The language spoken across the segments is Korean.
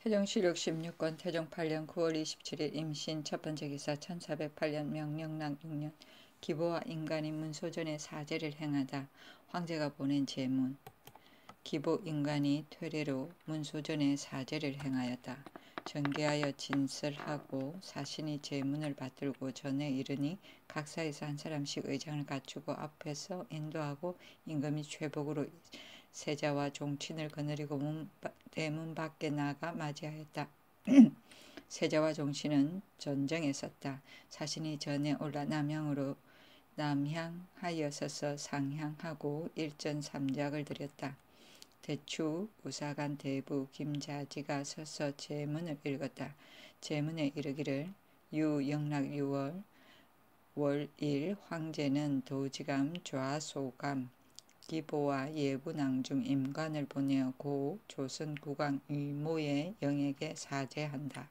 태종실록 16권 태종 8년 9월 27일 임신 첫번째 기사 1408년 명령락 6년 기보와 인간이 문소전에 사제를 행하다. 황제가 보낸 제문. 기보 인간이 퇴례로 문소전에 사제를 행하였다. 전개하여 진설하고 사신이 제문을 받들고 전에 이르니 각사에서 한 사람씩 의장을 갖추고 앞에서 인도하고 임금이 최복으로 세자와 종친을 거느리고 대문 밖에 나가 맞이하였다. 세자와 종친은 전정에 섰다. 사신이 전에 올라 남향하여 서서 상향하고 일전삼작을 드렸다. 대추, 우사간, 대부, 김자지가 서서 제문을 읽었다. 제문에 이르기를 유영락 6월 월1 황제는 도지감 좌소감 기보와 예부낭중 임관을 보내어 고 조선 국왕 위모의 영에게 사제한다.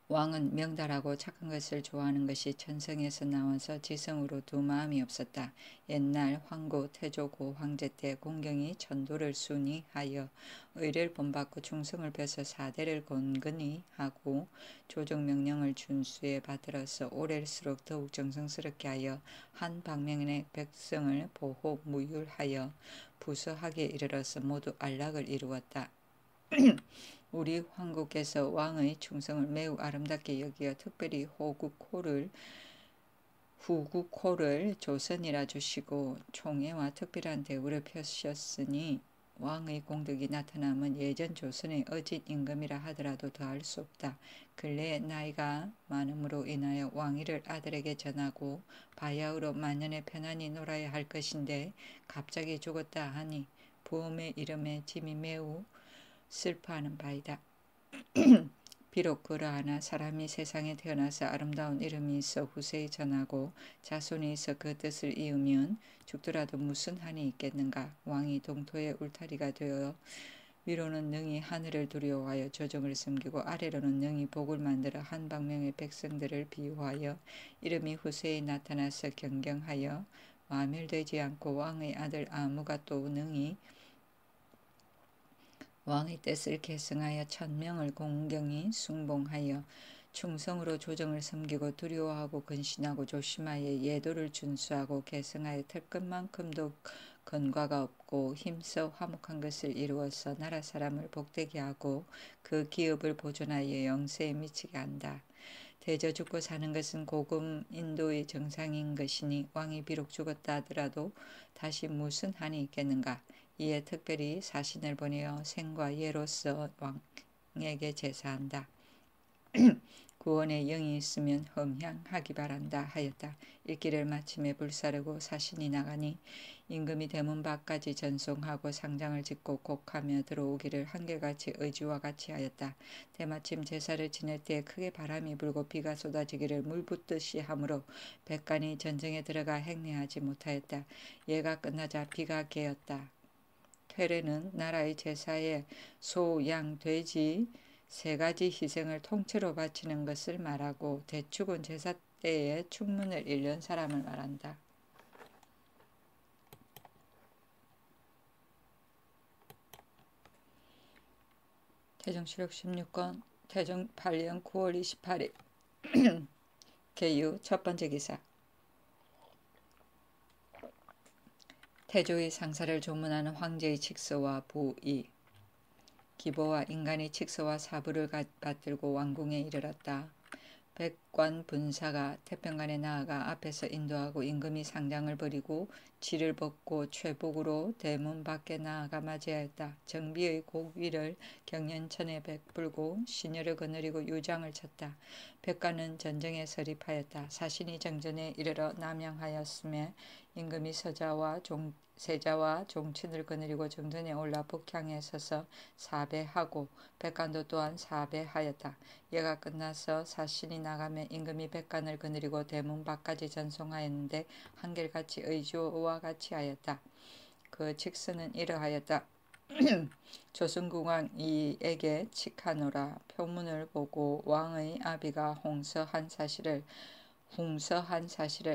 왕은 명달하고 착한 것을 좋아하는 것이 천성에서 나와서 지성으로 두 마음이 없었다. 옛날 황고 태조고 황제 때 공경이 천도를 순위하여 의를 본받고 충성을 벼서 사대를 건건히 하고 조정명령을 준수에 받들어서 오래일수록 더욱 정성스럽게 하여 한 방면의 백성을 보호 무율하여 부서하게 이르러서 모두 안락을 이루었다. 우리 황국께서 왕의 충성을 매우 아름답게 여기어 특별히 후국호를 조선이라 주시고 총애와 특별한 대우를 펴셨으니 왕의 공덕이 나타남은 예전 조선의 어진 임금이라 하더라도 더할 수 없다. 근래에 나이가 많음으로 인하여 왕위를 아들에게 전하고 바야흐로 만년의 편안히 놀아야 할 것인데 갑자기 죽었다 하니 부엄의 이름에 짐이 매우 슬퍼하는 바이다. 비록 그러하나 사람이 세상에 태어나서 아름다운 이름이 있어 후세에 전하고 자손이 있어 그 뜻을 이으면 죽더라도 무슨 한이 있겠는가. 왕이 동토의 울타리가 되어 위로는 능히 하늘을 두려워하여 조정을 섬기고 아래로는 능히 복을 만들어 한 방명의 백성들을 비유하여 이름이 후세에 나타나서 경경하여 마멸되지 않고 왕의 아들 아무가 또 능히 왕의 뜻을 계승하여 천명을 공경히 숭봉하여 충성으로 조정을 섬기고 두려워하고 근신하고 조심하여 예도를 준수하고 계승하여 털 것만큼도 건과가 없고 힘써 화목한 것을 이루어서 나라 사람을 복되게 하고 그 기업을 보존하여 영세에 미치게 한다. 대저 죽고 사는 것은 고금 인도의 정상인 것이니 왕이 비록 죽었다 하더라도 다시 무슨 한이 있겠는가. 이에 특별히 사신을 보내어 생과 예로서 왕에게 제사한다. 구원의 영이 있으면 험향하기 바란다 하였다. 읽기를 마침에 불사르고 사신이 나가니 임금이 대문 밖까지 전송하고 상장을 짓고 곡하며 들어오기를 한결같이 의지와 같이 하였다. 때마침 제사를 지낼 때에 크게 바람이 불고 비가 쏟아지기를 물붓듯이 하므로 백관이 전정에 들어가 행례하지 못하였다. 예가 끝나자 비가 개었다. 퇴례는 나라의 제사에 소, 양, 돼지 세 가지 희생을 통째로 바치는 것을 말하고 대축은 제사 때에 축문을 읽는 사람을 말한다. 태종실록 16권 태종 8년 9월 28일 계유 첫번째 기사. 태조의 상사를 조문하는 황제의 칙서와 부의. 기보와 인간이 칙서와 사부를 받들고 왕궁에 이르렀다. 백관 분사가 태평관에 나아가 앞에서 인도하고 임금이 상장을 버리고 지를 벗고 최복으로 대문 밖에 나아가 맞이하였다. 정비의 곡위를 경연천에 베풀고 시녀를 거느리고 유장을 쳤다. 백관은 전정에 설립하였다. 사신이 정전에 이르러 남양하였음에 임금이 세자와 종친을 거느리고 정전에 올라 북향에 서서 사배하고 백관도 또한 사배하였다. 예가 끝나서 사신이 나가며 임금이 백관을 거느리고 대문 밖까지 전송하였는데 한결같이 의주와 같이 하였다. 그 칙서는 이러하였다. 조선국왕 이에게 칙하노라. 표문을 보고 왕의 아비가 홍서한 사실을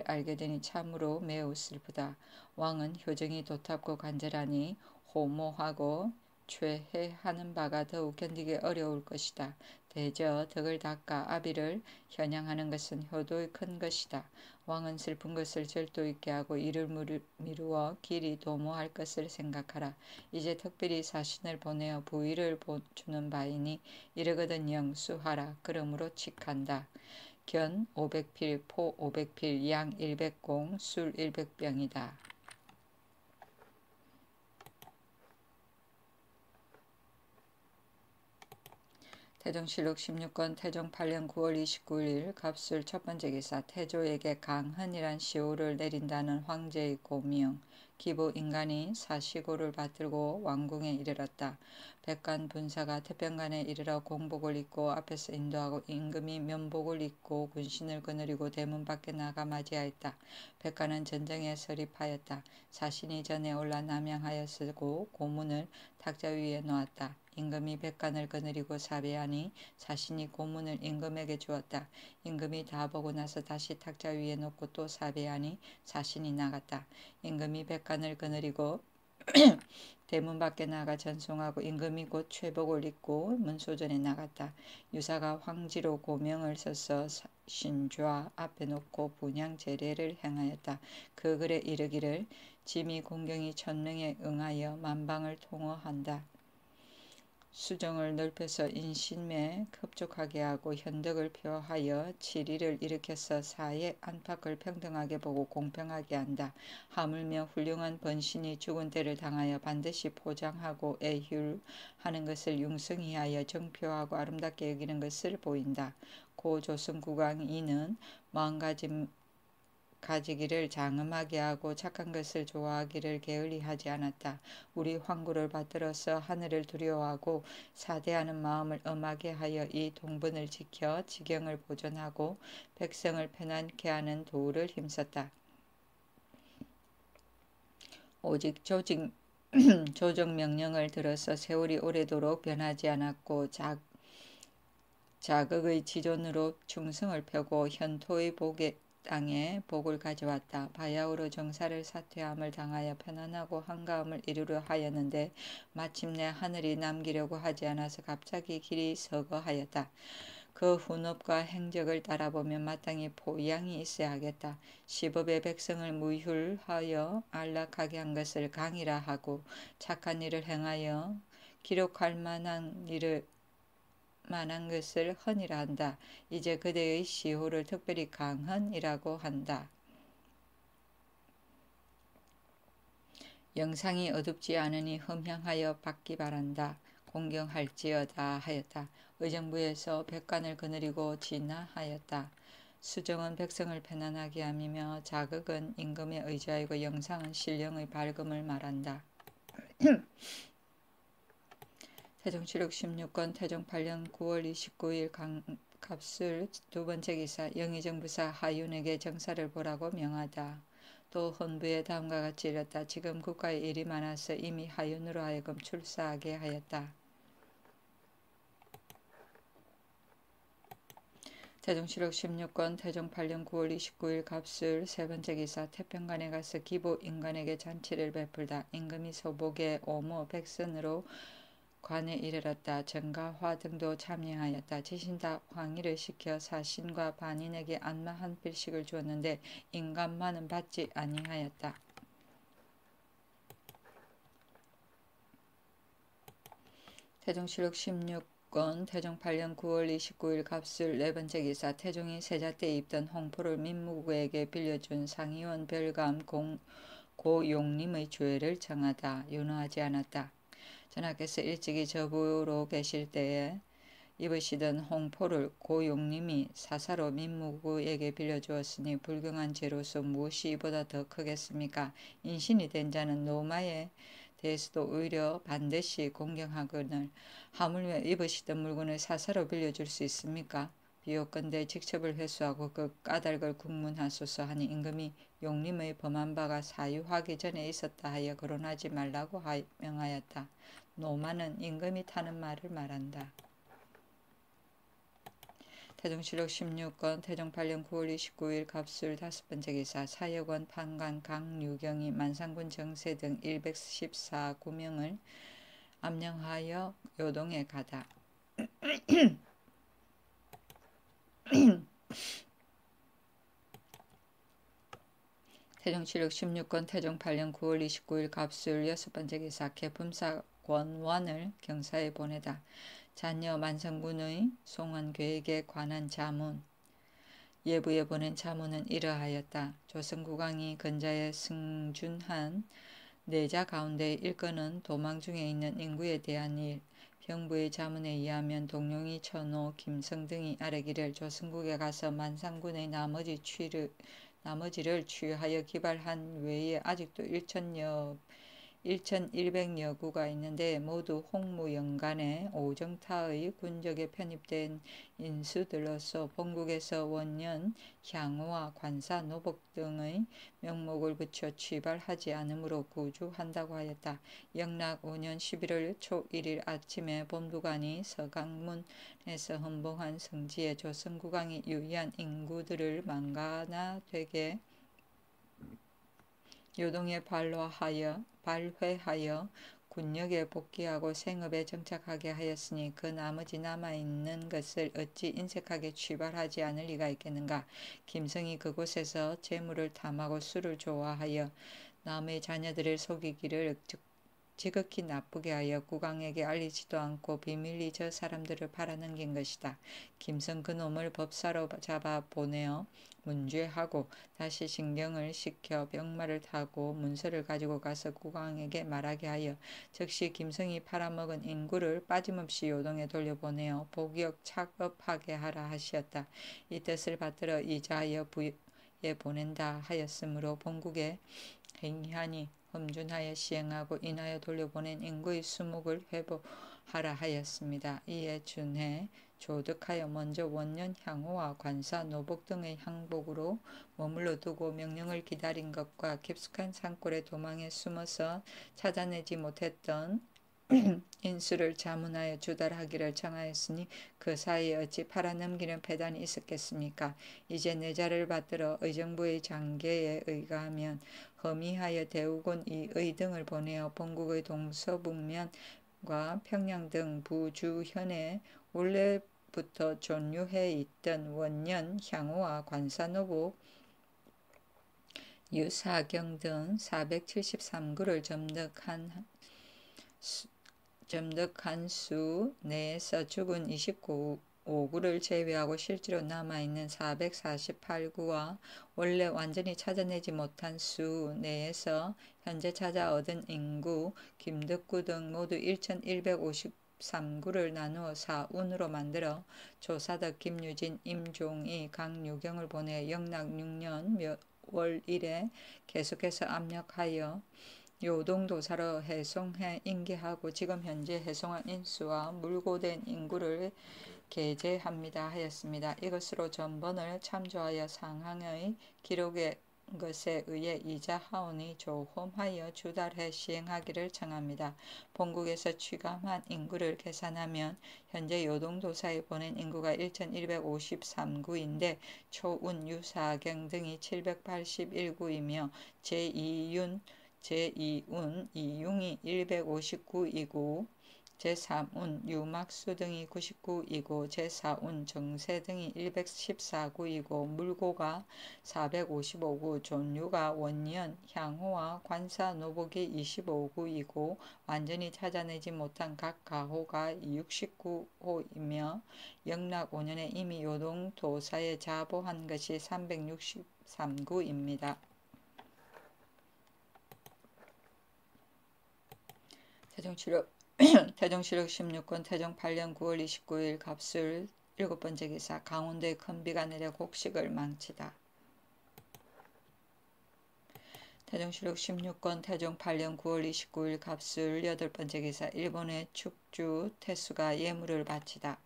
알게 되니 참으로 매우 슬프다. 왕은 효정이 도탑고 간절하니 호모하고 죄해하는 바가 더욱 견디기 어려울 것이다. 대저 덕을 닦아 아비를 겨냥하는 것은 효도의 큰 것이다. 왕은 슬픈 것을 절도 있게 하고 이를 미루어 길이 도모할 것을 생각하라. 이제 특별히 사신을 보내어 부위를 주는 바이니 이르거든 영수하라. 그러므로 칙한다. 견 500필, 포 500필, 양 100공, 술 100병이다. 태종실록 16권 태종 8년 9월 29일 갑술 첫 번째 기사. 태조에게 강헌이란 시호를 내린다는 황제의 고명. 기부 인간이 사시고를 받들고 왕궁에 이르렀다. 백관 분사가 태평관에 이르러 공복을 입고 앞에서 인도하고 임금이 면복을 입고 군신을 거느리고 대문 밖에 나가 맞이하였다. 백관은 전정에 설입하였다. 사신이 전에 올라 남양하였고 고문을 탁자 위에 놓았다. 임금이 백관을 거느리고 사배하니 사신이 고문을 임금에게 주었다. 임금이 다 보고 나서 다시 탁자 위에 놓고 또 사배하니 사신이 나갔다. 임금이 백관을 거느리고 대문 밖에 나가 전송하고 임금이 곧 최복을 입고 문소전에 나갔다. 유사가 황지로 고명을 써서 신좌 앞에 놓고 분향 제례를 행하였다. 그 글에 이르기를 짐이 공경이 천명에 응하여 만방을 통호한다. 수정을 넓혀서 인심에 흡족하게 하고 현덕을 표하여 치리를 일으켜서 사의 안팎을 평등하게 보고 공평하게 한다. 하물며 훌륭한 번신이 죽은 때를 당하여 반드시 포장하고 애휼하는 것을 융성히하여 정표하고 아름답게 여기는 것을 보인다. 고 조선국왕 이는 마음가지기를 장엄하게 하고 착한 것을 좋아하기를 게을리하지 않았다. 우리 황구를 받들어서 하늘을 두려워하고 사대하는 마음을 엄하게 하여 이 동분을 지켜 지경을 보존하고 백성을 편안케 하는 도를 힘썼다. 오직 조정 명령을 들어서 세월이 오래도록 변하지 않았고 자극의 지존으로 충성을 펴고 현토의 땅에 복을 가져왔다. 바야흐로 정사를 사퇴함을 당하여 편안하고 한가함을 이루려 하였는데 마침내 하늘이 남기려고 하지 않아서 갑자기 길이 서거하였다. 그 훈업과 행적을 따라보면 마땅히 포양이 있어야 하겠다. 시법의 백성을 무휼하여 안락하게 한 것을 강이라 하고 착한 일을 행하여 기록할 만한 것을 헌이라 한다. 이제 그대의 시호를 특별히 강헌이라고 한다. 영상이 어둡지 않으니 흠향하여 받기 바란다. 공경할지어다 하였다. 의정부에서 백관을 거느리고 진하하였다. 수정은 백성을 편안하게 하며 자극은 임금의 의지하고 영상은 신령의 밝음을 말한다. 태종실록 16권 태종 8년 9월 29일 갑술 두 번째 기사. 영의정부사 하윤에게 정사를 보라고 명하다. 또 헌부에 다음과 같이 이뤘다. 지금 국가에 일이 많아서 이미 하윤으로 하여금 출사하게 하였다. 태종실록 16권 태종 8년 9월 29일 갑술 세 번째 기사. 태평관에 가서 기부 인간에게 잔치를 베풀다. 임금이 소복에 오모 백선으로 관에 이르렀다. 정가화 등도 참여하였다. 지신다 황의를 시켜 사신과 반인에게 안마 한 필씩을 주었는데 인간만은 받지 아니하였다. 태종실록 16권 태종 8년 9월 29일 갑술 네 번째 기사. 태종이 세자 때 입던 홍포를 민무구에게 빌려준 상의원 별감 고용림의 죄를 정하다. 윤호하지 않았다. 전하께서 일찍이 저부로 계실 때에 입으시던 홍포를 고용님이 사사로 민무구에게 빌려주었으니 불경한 죄로서 무엇이 이보다 더 크겠습니까? 인신이 된 자는 노마에 대해서도 오히려 반드시 공경하거늘 하물며 입으시던 물건을 사사로 빌려줄 수 있습니까? 비옵건대 직첩을 회수하고 그 까닭을 국문하소서 하니 임금이 용림의 범한 바가 사유하기 전에 있었다 하여 거론하지 말라고 명하였다. 노마는 임금이 타는 말을 말한다. 태종실록 16권 태종 8년 9월 29일 갑술 다섯 번째 기사. 사역원 판관 강유경이 만상군 정세 등 114구명을 암령하여 요동에 가다. 태종칠육 16권 태종 8년 9월 29일 갑술 6번째 기사 개품사 권완을 경사에 보내다. 자녀 만성군의 송환 계획에 관한 자문. 예부에 보낸 자문은 이러하였다. 조선국왕이 근자에 승준한 내자 가운데 일건은 도망 중에 있는 인구에 대한 일. 병부의 자문에 의하면 동룡이 천호, 김성 등이 아뢰기를 조선국에 가서 만상군의 나머지를 취하여 기발한 외에 아직도 1,100여 구가 있는데 모두 홍무영간의 오정타의 군적에 편입된 인수들로서 본국에서 원년 향후와 관사 노복 등의 명목을 붙여 취발하지 않으므로 구주한다고 하였다. 영락 5년 11월 초 1일 아침에 본부관이 서강문에서 헌봉한 성지에 조선국왕이 유의한 인구들을 만가나 되게 요동에 발회하여 군역에 복귀하고 생업에 정착하게 하였으니 그 나머지 남아있는 것을 어찌 인색하게 취발하지 않을 리가 있겠는가. 김성이 그곳에서 재물을 탐하고 술을 좋아하여 남의 자녀들을 속이기를 지극히 나쁘게 하여 국왕에게 알리지도 않고 비밀리 저 사람들을 팔아넘긴 것이다. 김성 그놈을 법사로 잡아 보내어 문죄하고 다시 신경을 시켜 병마를 타고 문서를 가지고 가서 국왕에게 말하게 하여 즉시 김성이 팔아먹은 인구를 빠짐없이 요동에 돌려보내어 복역 착업하게 하라 하시었다. 이 뜻을 받들어 이자하여 부에 보낸다 하였으므로 본국에 행하니 험준하여 시행하고 인하여 돌려보낸 인구의 수목을 회복하라 하였습니다. 이에 준해 조득하여 먼저 원년 향후와 관사 노복 등의 항복으로 머물러 두고 명령을 기다린 것과 깊숙한 산골에 도망해 숨어서 찾아내지 못했던 인수를 자문하여 주달하기를 정하였으니 그 사이에 어찌 팔아넘기는 배단이 있었겠습니까? 이제 내자를 받들어 의정부의 장계에 의거하면 허미하여 대우군 이의 등을 보내어 본국의 동서북면과 평양 등 부주현에 원래부터 존유해 있던 원년 향후와 관사노복 유사경 등 473구를 점득한 수 내에서 죽은 29구를 제외하고 실제로 남아있는 448구와 원래 완전히 찾아내지 못한 수 내에서 현재 찾아 얻은 인구, 김덕구 등 모두 1,153구를 나누어 사운으로 만들어 조사덕, 김유진, 임종이, 강유경을 보내 영락 6년 월 1에 계속해서 압력하여 요동도사로 해송해 인계하고 지금 현재 해송한 인수와 물고된 인구를 게재합니다 하였습니다. 이것으로 전번을 참조하여 상항의 기록의 것에 의해 이자하오니 조홈하여 주달해 시행하기를 청합니다. 본국에서 취감한 인구를 계산하면 현재 요동도사에 보낸 인구가 1,153구인데 초운, 유사경 등이 781구이며 제2운, 이융이 159이고 제3운, 유막수 등이 99이고 제4운, 정세 등이 114구이고 물고가 455구, 존유가 원년, 향후와 관사, 노복이 25구이고 완전히 찾아내지 못한 각 가호가 69호이며 영락 5년에 이미 요동도사에 자보한 것이 363구입니다. 태종실록 16권 태종 8년 9월 29일 갑술 7번째 기사 강원도에 큰 비가 내려 곡식을 망치다. 태종실록 16권 태종 8년 9월 29일 갑술 8번째 기사 일본의 축주 태수가 예물을 바치다.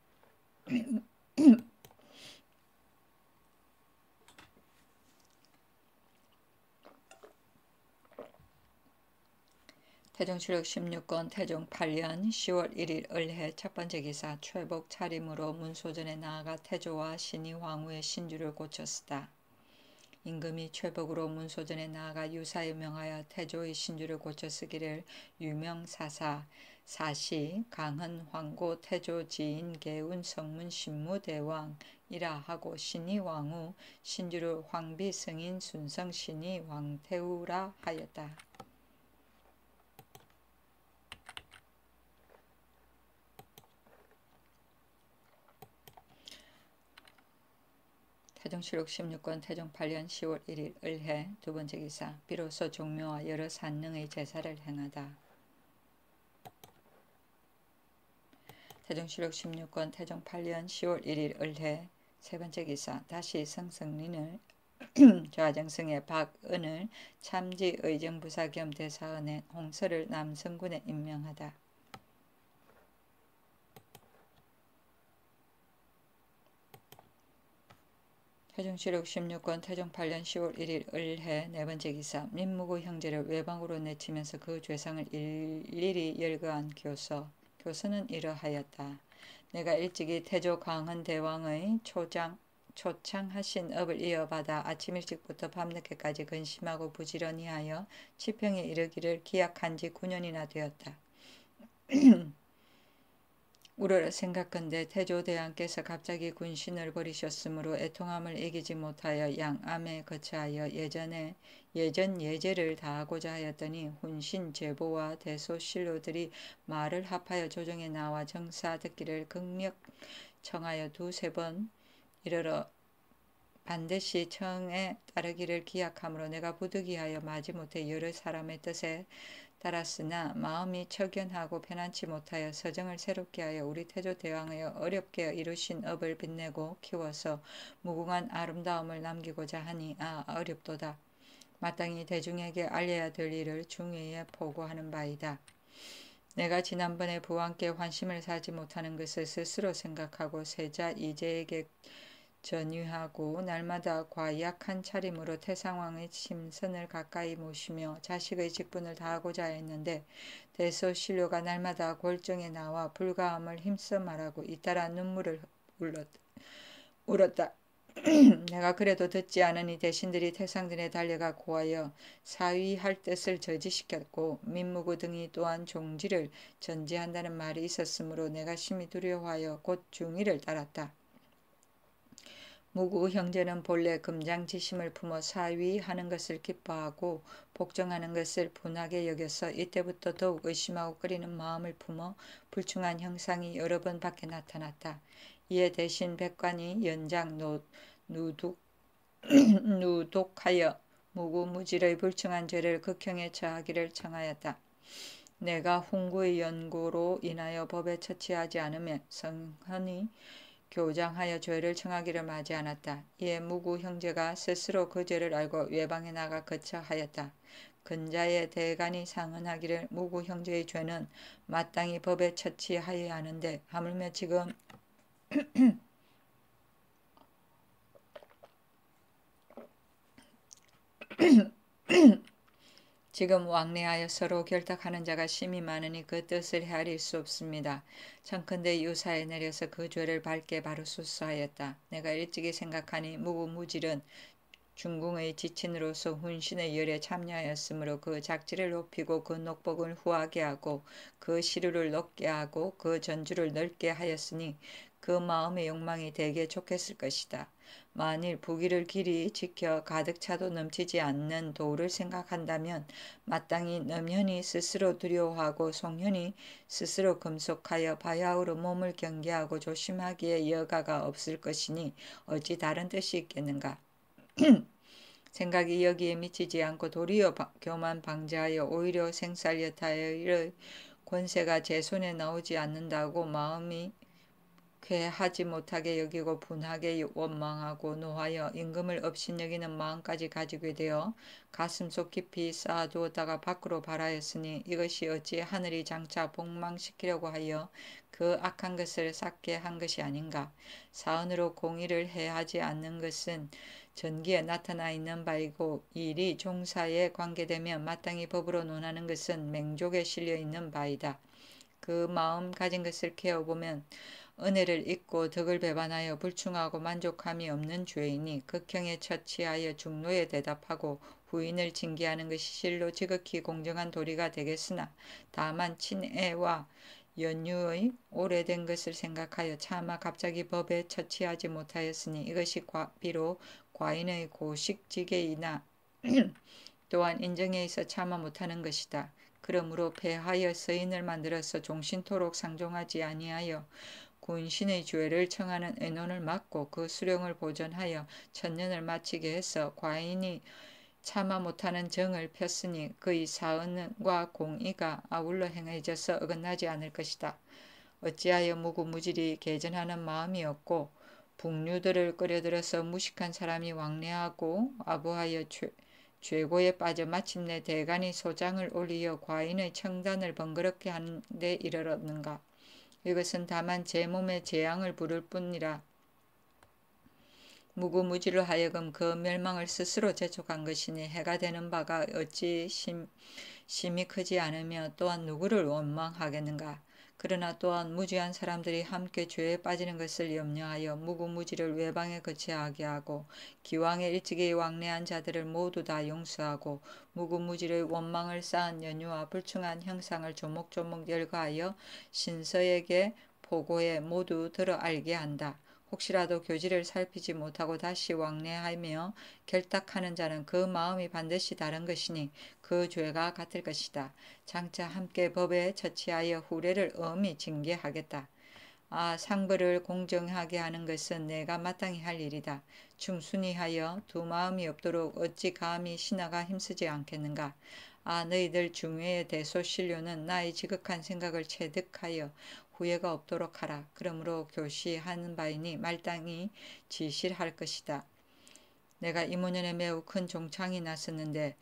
태종실록 16권 태종 8년 10월 1일 을해 첫번째 기사 최복 차림으로 문소전에 나아가 태조와 신이 황후의 신주를 고쳤으다. 임금이 최복으로 문소전에 나아가 유사에 명하여 태조의 신주를 고쳐 쓰기를 유명사사 사시 강헌 황고 태조 지인 개운 성문 신무 대왕 이라 하고 신이 왕후 신주를 황비 승인 순성 신이 왕태우라 하였다. 태종실록 16권 태종 8년 10월 1일 을해 두 번째 기사. 비로소 종묘와 여러 산릉의 제사를 행하다. 태종실록 16권 태종 8년 10월 1일 을해 세 번째 기사. 다시 성성린을 좌정성의 박은을 참지 의정부사 겸 대사은에 홍서를 남성군에 임명하다. 태종실록 16권 태종 8년 10월 1일 을해 네 번째 기사. 민무구 형제를 외방으로 내치면서 그 죄상을 일일이 열거한 교서. 교서는 이러하였다. 내가 일찍이 태조 강헌 대왕의 초창하신 업을 이어받아 아침 일찍부터 밤늦게까지 근심하고 부지런히 하여 치평에 이르기를 기약한 지 9년이나 되었다. 우러러 생각건대 태조대왕께서 갑자기 군신을 버리셨으므로 애통함을 이기지 못하여 양암에 거처하여 예전 예제를 다하고자 하였더니 훈신 제보와 대소신료들이 말을 합하여 조정에 나와 정사 듣기를 극력 청하여 두세 번 이르러 반드시 청에 따르기를 기약하므로 내가 부득이하여 마지못해 여러 사람의 뜻에 따랐으나 마음이 척연하고 편안치 못하여 서정을 새롭게 하여 우리 태조대왕의 어렵게 이루신 업을 빛내고 키워서 무궁한 아름다움을 남기고자 하니 어렵도다. 마땅히 대중에게 알려야 될 일을 중회에 보고하는 바이다. 내가 지난번에 부왕께 환심을 사지 못하는 것을 스스로 생각하고 세자 이제에게 전유하고 날마다 과약한 차림으로 태상왕의 심선을 가까이 모시며 자식의 직분을 다하고자 했는데 대소신료가 날마다 골정에 나와 불가함을 힘써 말하고 잇따라 눈물을 울었다. 내가 그래도 듣지 않으니 대신들이 태상들에 달려가 고하여 사위할 뜻을 저지시켰고 민무구 등이 또한 종지를 전제한다는 말이 있었으므로 내가 심히 두려워하여 곧 중의를 따랐다. 무구 형제는 본래 금장지심을 품어 사위하는 것을 기뻐하고 복종하는 것을 분하게 여겨서 이때부터 더욱 의심하고 끓이는 마음을 품어 불충한 형상이 여러 번 밖에 나타났다. 이에 대신 백관이 연장 누독하여 무구무질의 불충한 죄를 극형에 처하기를 청하였다. 내가 훈구의 연고로 인하여 법에 처치하지 않으면 성헌이 교장하여 죄를 청하기를 마지 않았다. 이에 무구 형제가 스스로 그 죄를 알고 외방에 나가 거처하였다. 근자의 대간이 상언하기를 무구 형제의 죄는 마땅히 법에 처치하여야 하는데 하물며 지금 왕래하여 서로 결탁하는 자가 심히 많으니 그 뜻을 헤아릴 수 없습니다. 청컨대 유사에 내려서 그 죄를 밝게 바로소서 하였다. 내가 일찍이 생각하니 무구무질은 중궁의 지친으로서 훈신의 열에 참여하였으므로 그 작지를 높이고 그 녹복을 후하게 하고 그 시루를 높게 하고 그 전주를 넓게 하였으니 그 마음의 욕망이 되게 좋겠을 것이다. 만일 부귀를 길이 지켜 가득 차도 넘치지 않는 도를 생각한다면 마땅히 넘현이 스스로 두려워하고 송현이 스스로 금속하여 바야흐로 몸을 경계하고 조심하기에 여가가 없을 것이니 어찌 다른 뜻이 있겠는가. 생각이 여기에 미치지 않고 도리어 교만 방지하여 오히려 생살여타의 권세가 제 손에 나오지 않는다고 마음이 쾌하지 못하게 여기고 분하게 원망하고 노하여 임금을 업신여기는 마음까지 가지게 되어 가슴속 깊이 쌓아두었다가 밖으로 발하였으니 이것이 어찌 하늘이 장차 복망시키려고 하여 그 악한 것을 쌓게 한 것이 아닌가. 사언으로 공의를 해하지 않는 것은 전기에 나타나 있는 바이고 이 일이 종사에 관계되면 마땅히 법으로 논하는 것은 맹족에 실려 있는 바이다. 그 마음 가진 것을 캐어보면 은혜를 잊고 덕을 배반하여 불충하고 만족함이 없는 죄인이 극형에 처치하여 중노에 대답하고 후인을 징계하는 것이 실로 지극히 공정한 도리가 되겠으나 다만 친애와 연유의 오래된 것을 생각하여 차마 갑자기 법에 처치하지 못하였으니 이것이 비록 과인의 고식지계이나 또한 인정에 있어 차마 못하는 것이다. 그러므로 패하여 서인을 만들어서 종신토록 상종하지 아니하여 군신의 죄를 청하는 의논을 막고 그 수령을 보존하여 천년을 마치게 해서 과인이 차마 못하는 정을 폈으니 그의 사언과 공의가 아울러 행해져서 어긋나지 않을 것이다. 어찌하여 무구무질이 개전하는 마음이 없고 북류들을 끌어들여서 무식한 사람이 왕래하고 아부하여 죄고에 빠져 마침내 대간이 소장을 올리어 과인의 청단을 번거롭게 하는 데 이르렀는가. 이것은 다만 제 몸에 재앙을 부를 뿐이라. 무구무지로 하여금 그 멸망을 스스로 재촉한 것이니 해가 되는 바가 어찌 심히 크지 않으며 또한 누구를 원망하겠는가. 그러나 또한 무지한 사람들이 함께 죄에 빠지는 것을 염려하여 무구무지를 외방에 거치하게 하고 기왕에 일찍이 왕래한 자들을 모두 다 용서하고 무구무지의 원망을 쌓은 연유와 불충한 형상을 조목조목 열거하여 신서에게 보고해 모두 들어 알게 한다. 혹시라도 교지를 살피지 못하고 다시 왕래하며 결탁하는 자는 그 마음이 반드시 다른 것이니 그 죄가 같을 것이다. 장차 함께 법에 처치하여 후례를 엄히 징계하겠다. 상벌을 공정하게 하는 것은 내가 마땅히 할 일이다. 충순히 하여 두 마음이 없도록 어찌 감히 신하가 힘쓰지 않겠는가. 너희들 중외의 대소신료는 나의 지극한 생각을 체득하여 후회가 없도록 하라. 그러므로 교시하는 바이니 말당히 지실할 것이다. 내가 이모년에 매우 큰 종창이 났었는데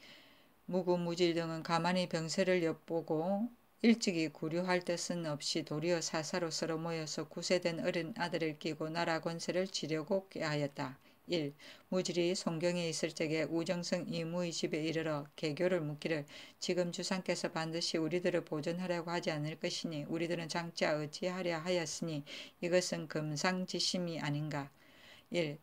무구무질 등은 가만히 병세를 엿보고 일찍이 구류할 뜻은 없이 도리어 사사로 서로 모여서 구세된 어린 아들을 끼고 나라 권세를 지려고 꾀하였다. 1. 무질이 송경에 있을 적에 우정성 이무의 집에 이르러 개교를 묻기를 지금 주상께서 반드시 우리들을 보존하려고 하지 않을 것이니 우리들은 장차 어찌하려 하였으니 이것은 금상지심이 아닌가. 1.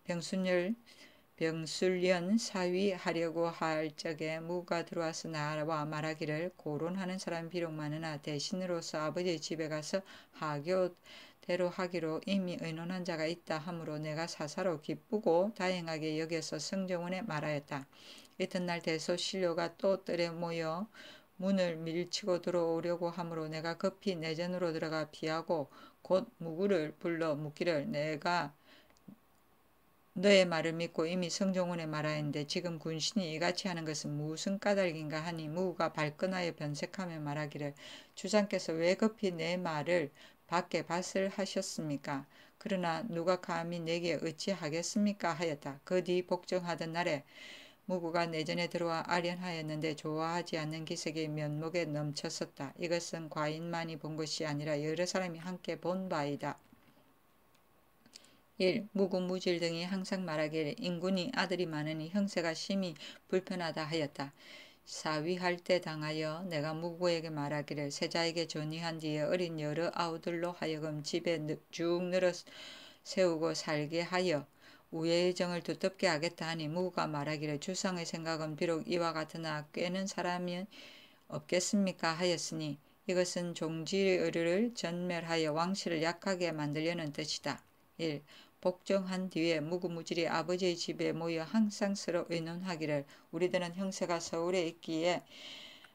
병술련 사위하려고 할 적에 무가 들어와서 나와 말하기를 고론하는 사람이 비록 많으나 대신으로서 아버지의 집에 가서 하교대로 하기로 이미 의논한 자가 있다 하므로 내가 사사로 기쁘고 다행하게 여겨서 성정원에 말하였다. 이튿날 대소신료가 또 뜰에 모여 문을 밀치고 들어오려고 하므로 내가 급히 내전으로 들어가 피하고 곧 무구를 불러 묻기를 내가 너의 말을 믿고 이미 성종원에 말하였는데 지금 군신이 이같이 하는 것은 무슨 까닭인가 하니 무구가 발끈하여 변색하며 말하기를 주상께서 왜 급히 내 말을 밖에 밭을 하셨습니까? 그러나 누가 감히 내게 어찌하겠습니까? 하였다. 그 뒤 복정하던 날에 무구가 내전에 들어와 아련하였는데 좋아하지 않는 기색이 면목에 넘쳤었다. 이것은 과인만이 본 것이 아니라 여러 사람이 함께 본 바이다. 1. 무구무질 등이 항상 말하기를 인군이 아들이 많으니 형세가 심히 불편하다 하였다. 사위할 때 당하여 내가 무구에게 말하기를 세자에게 전이한 뒤에 어린 여러 아우들로 하여금 집에 쭉 늘어 세우고 살게 하여 우애의 정을 두텁게 하겠다 하니 무구가 말하기를 주상의 생각은 비록 이와 같으나 꾀는 사람이 없겠습니까 하였으니 이것은 종지의를 전멸하여 왕실을 약하게 만들려는 뜻이다. 1. 복종한 뒤에 무구무질이 아버지의 집에 모여 항상 서로 의논하기를 우리들은 형세가 서울에 있기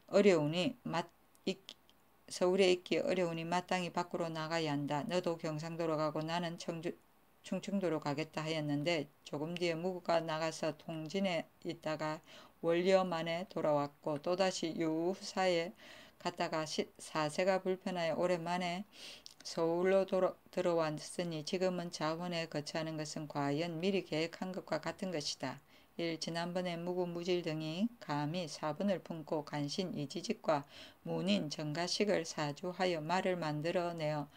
어려우니 마땅히 밖으로 나가야 한다. 너도 경상도로 가고 나는 충청도로 가겠다 하였는데 조금 뒤에 무구가 나가서 통진에 있다가 월여 만에 돌아왔고 또다시 유사에 갔다가 사세가 불편하여 오랜만에 서울로 들어왔으니 지금은 자원에 거처하는 것은 과연 미리 계획한 것과 같은 것이다. 1. 지난번에 무구무질 등이 감히 사분을 품고 간신 이지직과 문인 정가식을 사주하여 말을 만들어내어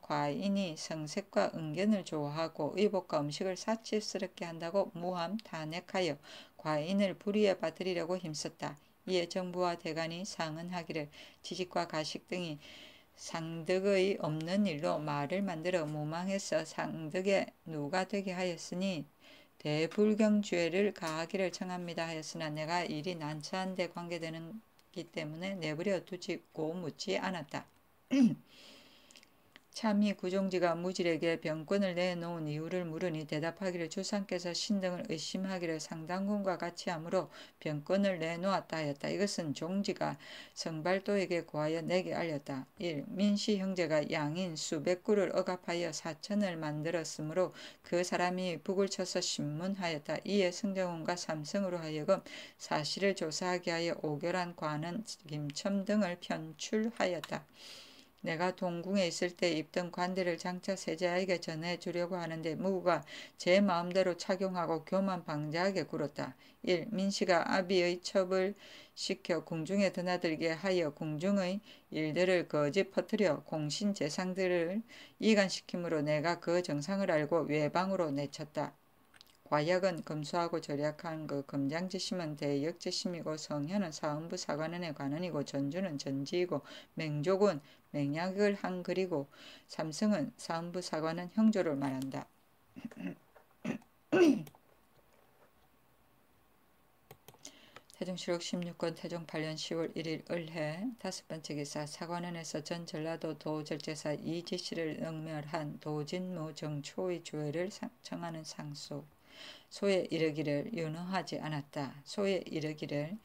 과인이 성색과 은견을 좋아하고 의복과 음식을 사치스럽게 한다고 무함 탄핵하여 과인을 불의에 빠뜨리려고 힘썼다. 이에 정부와 대간이 상언하기를 지직과 가식 등이 상득의 없는 일로 말을 만들어 무망해서 상득에 누가 되게 하였으니 대불경죄를 가하기를 청합니다 하였으나 내가 일이 난처한 데 관계되는기 때문에 내버려 두지고 묻지 않았다. 참히 구종지가 무질에게 병권을 내놓은 이유를 물으니 대답하기를 주상께서 신등을 의심하기를 상당군과 같이 하므로 병권을 내놓았다 하였다. 이것은 종지가 성발도에게 고하여 내게 알렸다. 1. 민씨 형제가 양인 수백 구를 억압하여 사천을 만들었으므로 그 사람이 북을 쳐서 신문하였다. 이에 승정원과 삼성으로 하여금 사실을 조사하게 하여 오결한 관원 김첨 등을 편출하였다. 내가 동궁에 있을 때 입던 관대를 장차 세자에게 전해주려고 하는데 무구가 제 마음대로 착용하고 교만 방자하게 굴었다. 1. 민씨가 아비의 첩을 시켜 궁중에 드나들게 하여 궁중의 일들을 거짓 퍼뜨려 공신 재상들을 이간시키므로 내가 그 정상을 알고 외방으로 내쳤다. 과약은 검소하고 절약한 그 금장지심은 대역지심이고 성현은 사헌부 사관원의 관원이고 전주는 전지이고 맹족은 맹약을 한 글이고 삼성은 사헌부 사관원 형조를 말한다. 태종실록 16권 태종 8년 10월 1일 을해 다섯 번째 기사 사관원에서 전 전라도 도절제사 이지씨를 능멸한 도진무 정초의 조회를 청하는 상소. 소에 이르기를 윤허하지 않았다. 소에 이르기를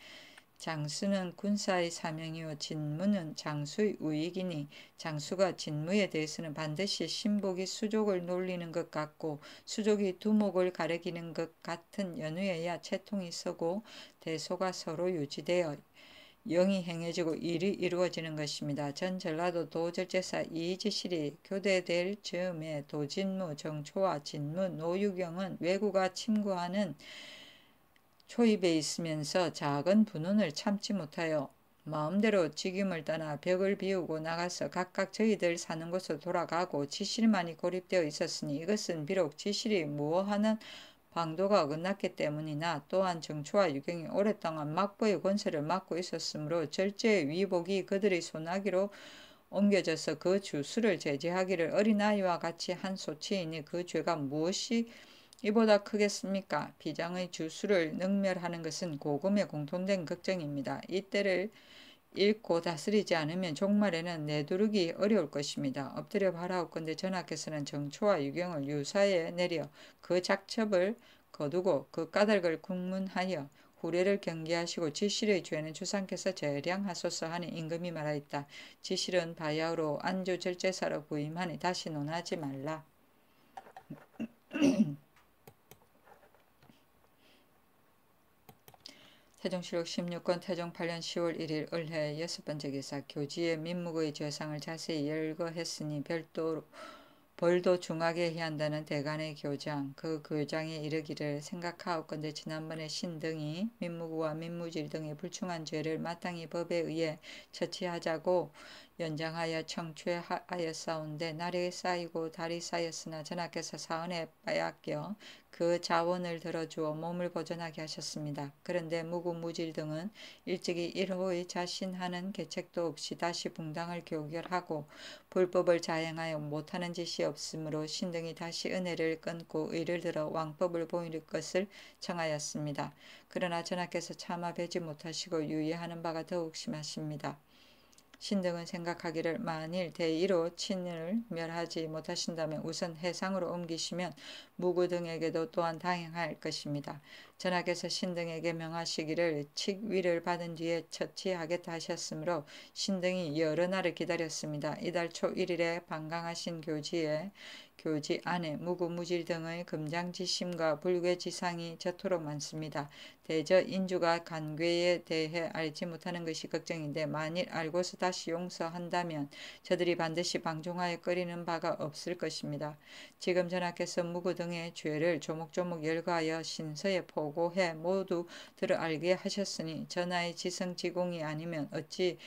장수는 군사의 사명이요 진무는 장수의 우익이니 장수가 진무에 대해서는 반드시 신복이 수족을 놀리는 것 같고 수족이 두목을 가리키는 것 같은 연후에야 채통이 서고 대소가 서로 유지되어 영이 행해지고 일이 이루어지는 것입니다. 전 전라도 도절제사 이지실이 교대될 즈음에 도진무, 정초와 진무, 노유경은 왜구가 침구하는 초입에 있으면서 작은 분운을 참지 못하여 마음대로 직임을 떠나 벽을 비우고 나가서 각각 저희들 사는 곳으로 돌아가고 지실만이 고립되어 있었으니 이것은 비록 지실이 무어하는 방도가 어긋났기 때문이나 또한 정초와 유경이 오랫동안 막부의 권세를 맡고 있었으므로 절제의 위복이 그들의 손아귀로 옮겨져서 그 주수를 제재하기를 어린아이와 같이 한 소치이니 그 죄가 무엇이 이보다 크겠습니까? 비장의 주수를 능멸하는 것은 고금에 공통된 걱정입니다. 이때를 읽고 다스리지 않으면 종말에는 내두르기 어려울 것입니다. 엎드려 바라옵건대 전하께서는 정초와 유경을 유사에 내려 그 작첩을 거두고 그 까닭을 국문하여 후례를 경계하시고 지실의 죄는 주상께서 재량하소서 하니 임금이 말하였다. 지실은 바야흐로 안주 절제사로 부임하니 다시 논하지 말라. 태종실록 16권 태종 8년 10월 1일 을해 여섯 번째 기사 교지의 민묵의 죄상을 자세히 열거했으니 벌도 중하게 해한다는 대간의 교장. 그 교장이 이르기를 생각하옵건대 지난번에 신등이 민무구와 민무질 등의 불충한 죄를 마땅히 법에 의해 처치하자고 연장하여 청취하였사온데 날이 쌓이고 달이 쌓였으나 전하께서 사언에 빼앗겨 그 자원을 들어주어 몸을 보존하게 하셨습니다. 그런데 무구무질 등은 일찍이 일호의 자신하는 계책도 없이 다시 붕당을 교결하고 불법을 자행하여 못하는 짓이 없으므로 신등이 다시 은혜를 끊고 의를 들어 왕법을 보일 것을 청하였습니다. 그러나 전하께서 차마 뵈지 못하시고 유예하는 바가 더욱 심하십니다. 신등은 생각하기를 만일 대의로 친을 멸하지 못하신다면 우선 해상으로 옮기시면 무구 등에게도 또한 당행할 것입니다. 전하께서 신등에게 명하시기를 칙위를 받은 뒤에 처치하겠다 하셨으므로 신등이 여러 날을 기다렸습니다. 이달 초 1일에 방강하신 교지 안에 무구무질 등의 금장지심과 불괴지상이 저토록 많습니다. 대저 인주가 간괴에 대해 알지 못하는 것이 걱정인데 만일 알고서 다시 용서한다면 저들이 반드시 방종하여 끓이는 바가 없을 것입니다. 지금 전하께서 무구 등의 죄를 조목조목 열거하여 신서에 보고해 모두 들어 알게 하셨으니 전하의 지성지공이 아니면 어찌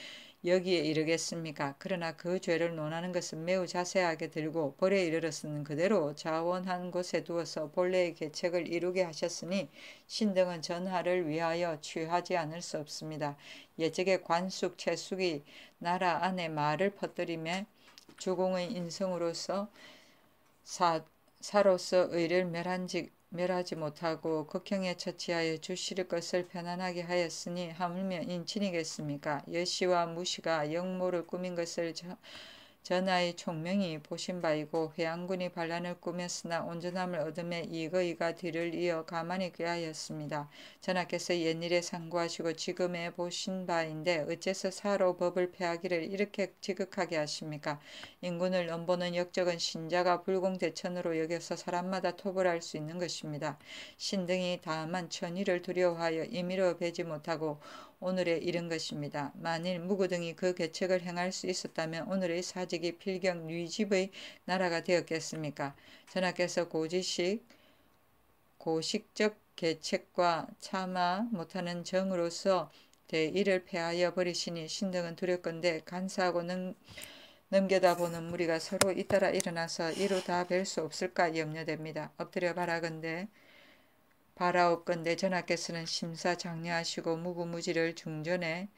여기에 이르겠습니까? 그러나 그 죄를 논하는 것은 매우 자세하게 들고 벌에 이르렀으는 그대로 자원한 곳에 두어서 본래의 계책을 이루게 하셨으니 신등은 전하를 위하여 취하지 않을 수 없습니다. 예적의 관숙, 채숙이 나라 안에 말을 퍼뜨리며 주공의 인성으로서 사로서 의를 멸하지 못하고 극형에 처치하여 주실 것을 편안하게 하였으니 하물며 인친이겠습니까? 여시와 무시가 역모를 꾸민 것을 전하의 총명이 보신 바이고 회양군이 반란을 꾸몄으나 온전함을 얻음에 이거이가 뒤를 이어 가만히 꾀하였습니다. 전하께서 옛일에 상고하시고 지금에 보신 바인데 어째서 사로 법을 폐하기를 이렇게 지극하게 하십니까? 인군을 넘보는 역적은 신자가 불공대천으로 여겨서 사람마다 토벌할 수 있는 것입니다. 신등이 다만 천의를 두려워하여 임의로 베지 못하고 오늘에 이른 것입니다. 만일 무구등이 그 계책을 행할 수 있었다면 오늘의 사직이 필경 뉘집의 나라가 되었겠습니까? 전하께서 고식적 계책과 참아 못하는 정으로서 대의를 폐하여 버리시니 신등은 두렵건대 간사하고 넘겨다 보는 무리가 서로 잇따라 일어나서 이루 다 뵐 수 없을까 염려됩니다. 엎드려 바라옵건대 전하께서는 심사장려하시고 무구무지를 중전에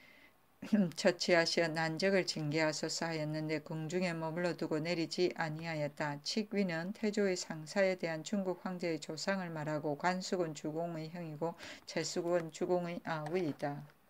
처치하시어 난적을 징계하소서 하였는데 궁중에 머물러 두고 내리지 아니하였다. 칙위는 태조의 상사에 대한 중국 황제의 조상을 말하고 관숙은 주공의 형이고 채숙은 주공의 아우이다.